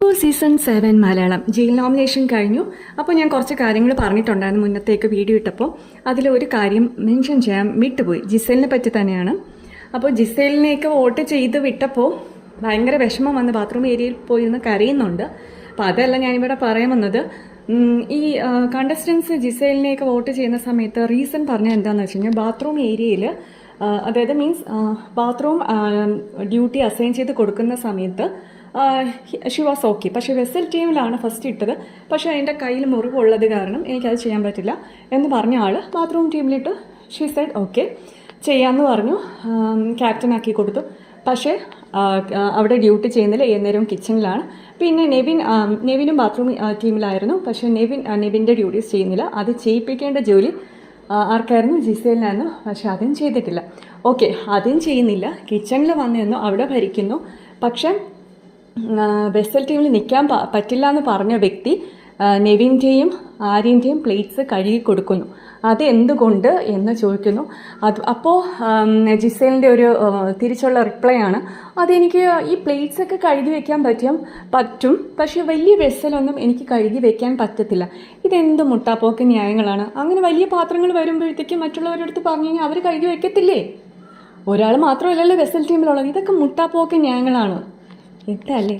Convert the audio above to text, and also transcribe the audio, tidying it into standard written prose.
Season 7 Malayalam jail nomination കഴിഞ്ഞു. അപ്പോൾ ഞാൻ കുറച്ച് കാര്യങ്ങൾ പറഞ്ഞിട്ടുണ്ടായിരുന്നു മുന്നത്തേക്ക് വീഡിയോ ഇട്ടപ്പോൾ. അതിലൊരു കാര്യം മെൻഷൻ ചെയ്യാൻ വിട്ടുപോയി. ജിസേലിനെ പറ്റി തന്നെയാണ്. അപ്പോൾ ജിസേലിനെയൊക്കെ വോട്ട് ചെയ്ത് വിട്ടപ്പോൾ ഭയങ്കര വിഷമം വന്ന് ബാത്റൂം ഏരിയയിൽ പോയി നിന്ന് കരയുന്നുണ്ട്. അപ്പോൾ അതല്ല ഞാനിവിടെ പറയാൻ വന്നത്. ഈ കണ്ടസ്റ്റൻസ് ജിസേലിനെയൊക്കെ വോട്ട് ചെയ്യുന്ന സമയത്ത് റീസൺ പറഞ്ഞാൽ എന്താണെന്ന് വെച്ച് കഴിഞ്ഞാൽ ബാത്റൂം ഏരിയയിൽ അതായത് മീൻസ് ബാത്റൂം ഡ്യൂട്ടി അസൈൻ ചെയ്ത് കൊടുക്കുന്ന സമയത്ത് ഷി വാസ് ഓക്കെ. പക്ഷേ വെസൽ ടീമിലാണ് ഫസ്റ്റ് ഇട്ടത്. പക്ഷേ അതിൻ്റെ കയ്യിൽ മുറിവുള്ളത് കാരണം എനിക്കത് ചെയ്യാൻ പറ്റില്ല എന്ന് പറഞ്ഞ ആൾ ബാത്റൂം ടീമിലിട്ട് ഷി സെഡ് ഓക്കെ ചെയ്യാമെന്ന് പറഞ്ഞു. ക്യാപ്റ്റനാക്കി കൊടുത്തു. പക്ഷേ അവിടെ ഡ്യൂട്ടി ചെയ്യുന്നില്ല, ഏതുനേരവും കിച്ചണിലാണ്. പിന്നെ നെവിനും ബാത്റൂം ടീമിലായിരുന്നു. പക്ഷേ നെവിൻ്റെ ഡ്യൂട്ടീസ് ചെയ്യുന്നില്ല. അത് ചെയ്യിപ്പിക്കേണ്ട ജോലി ആർക്കായിരുന്നു? ജിസേലിനായിരുന്നു. പക്ഷെ അതും ചെയ്തിട്ടില്ല. ഓക്കെ, അതും ചെയ്യുന്നില്ല. കിച്ചണിൽ വന്നിരുന്നു, അവിടെ ഭരിക്കുന്നു. പക്ഷെ വെസൽ ടീമിൽ നിൽക്കാൻ പറ്റില്ല എന്ന് പറഞ്ഞ വ്യക്തി നെവിൻ്റെയും ആര്യൻ്റെയും പ്ലേറ്റ്സ് കഴുകി കൊടുക്കുന്നു. അത് എന്തുകൊണ്ട് എന്ന് ചോദിക്കുന്നു. അപ്പോൾ ജിസേലിൻ്റെ ഒരു തിരിച്ചുള്ള റിപ്ലൈ ആണ്, അതെനിക്ക് ഈ പ്ലേറ്റ്സ് ഒക്കെ കഴുകി വെക്കാൻ പറ്റും, പക്ഷേ വലിയ വെസലൊന്നും എനിക്ക് കഴുകി വെക്കാൻ പറ്റത്തില്ല. ഇതെന്ത് മുട്ടാപ്പോക്ക് ന്യായങ്ങളാണ്? അങ്ങനെ വലിയ പാത്രങ്ങൾ വരുമ്പോഴത്തേക്കും മറ്റുള്ളവരുടെ അടുത്ത് പറഞ്ഞു കഴിഞ്ഞാൽ അവർ കഴുകി വെക്കത്തില്ലേ? ഒരാൾ മാത്രമല്ലല്ലോ വെസൽ ടീമിലുള്ളത്. ഇതൊക്കെ മുട്ടാപ്പോക്ക് ന്യായങ്ങളാണ്. എന്തല്ലേ?